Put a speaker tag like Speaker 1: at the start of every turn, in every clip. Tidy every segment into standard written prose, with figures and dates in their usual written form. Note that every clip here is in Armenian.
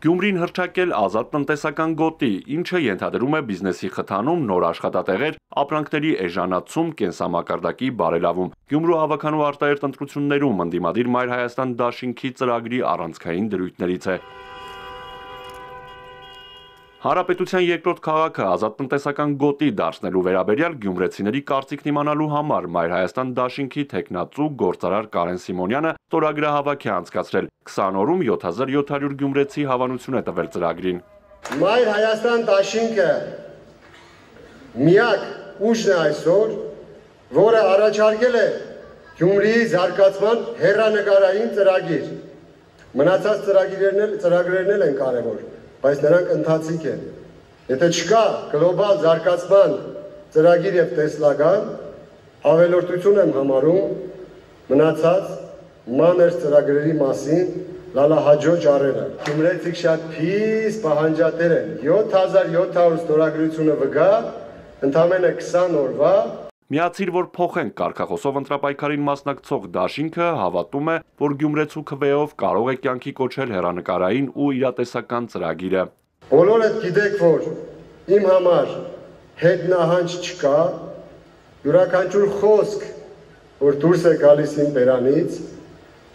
Speaker 1: Գյումրին հռչակել ազատ տնտեսական գոտի, ինչը ենթադրում է բիզնեսի խթանում, նոր աշխատատեղեր, ապրանքների էժանացում, կենսամակարդակի բարելավում։ Գյումրու հավաքանու արտահերթ ընտրություններում ընդդիմադիր Մայր Հայաստան դաշինքի ծրագրի առանցքային դրույթներից է։ Հանրապետության երկրորդ քաղաքը ազատ տնտեսական գոտի դարձնելու վերաբերյալ գյումրեցիների կարծիքն իմանալու համար Մայր Հայաստան դաշինքի թեկնածու գործարար Կարեն Սիմոնյանը ստորագրահավաք է անցկացրել։ 20 օրում 7700 գյումրեցի հավանություն է տվել ծրագրին։
Speaker 2: Մայր Հայաստան դաշինքը միակ ուժն է այսօր, որը առաջարկել է Գյումրիի զարգացման հեռանկարային ծրագիր։ Մնացած ծրագրերն են կարևոր, բայց նրանք ընթացիկ են։ Եթե չկա գլոբալ զարգացման ծրագիր եւ տեսլական, ավելորդություն եմ համարում մնացած մանր ծրագրերի մասին լալահաջո ճարերը։ Գյումրեցիք շատ փիս պահանջատեր են։ 7700 ստորագրությունը վգա, ընդամենը 20 օրվա։
Speaker 1: Միացիր, որ փոխենք կարգախոսով ընտրապայքարին մասնակցող դաշինքը հավատում է, որ գյումրեցու քվեով կարող է կյանքի կոչել հեռանկարային ու իրատեսական ծրագիրը։
Speaker 2: Բոլորդ գիտեք, որ իմ համար հետնահանջ չկա, յուրաքանչյուր խոսք, որ դուրս է գալիս իմ բերանից,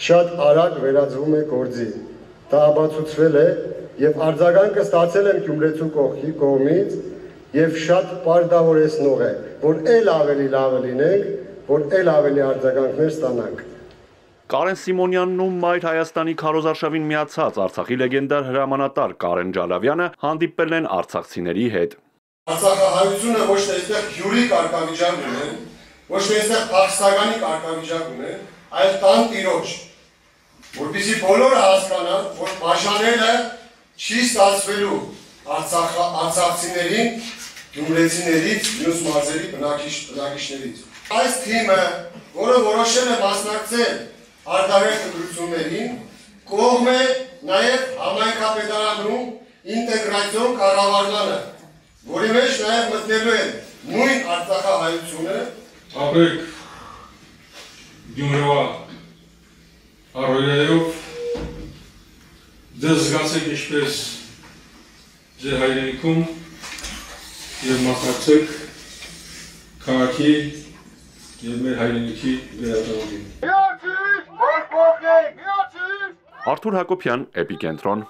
Speaker 2: շատ արագ վերածվում է գործի։ Դա ապացուցվել է եւ արձագանքը ստացել եմ գյումրեցու կողմից եւ շատ պարտավորեցնող է, որ ել ավելի լավը լինենք, որ ել ավելի արձագանքներ ստանանք։
Speaker 1: Կարեն Սիմոնյանն ու Մայր Հայաստանի քարոզարշավին միացած Արցախի լեգենդար հրամանատար Կարեն Ջալավյանը հանդիպել են արցախցիների հետ։
Speaker 2: Արցախահայությունը ոչ թե այստեղ հյուրի կարգավիճակ ունեն, ոչ թե այստեղ փախստականի կարգավիճակ ունեն, այլ տան տիրոջ, որպեսզի բոլորը հասկանան, որ բաժանելը չի ստացվելու արցախցիներին, գյումրեցիներից, մյուս մարզերի բնակիչներից։ Այս թիմը, որը որոշել է մասնակցել արտահերթ ընտրություններին, կողմ է նաև համայնքապետարանում ինտեգրացիոն կառավարմանը, որի մեջ նաև մտնելու է նույն արցախահայությունը։
Speaker 3: Ապրեք Գյումրվա առօրյայով, ձեզ զգացեք ինչպես ձեր հայրենիքում և մասնակցեք քաղաքի և մեր հայրենիքի վերարտադրին։
Speaker 1: Արթուր Հակոբյան, Էպիկենտրոն։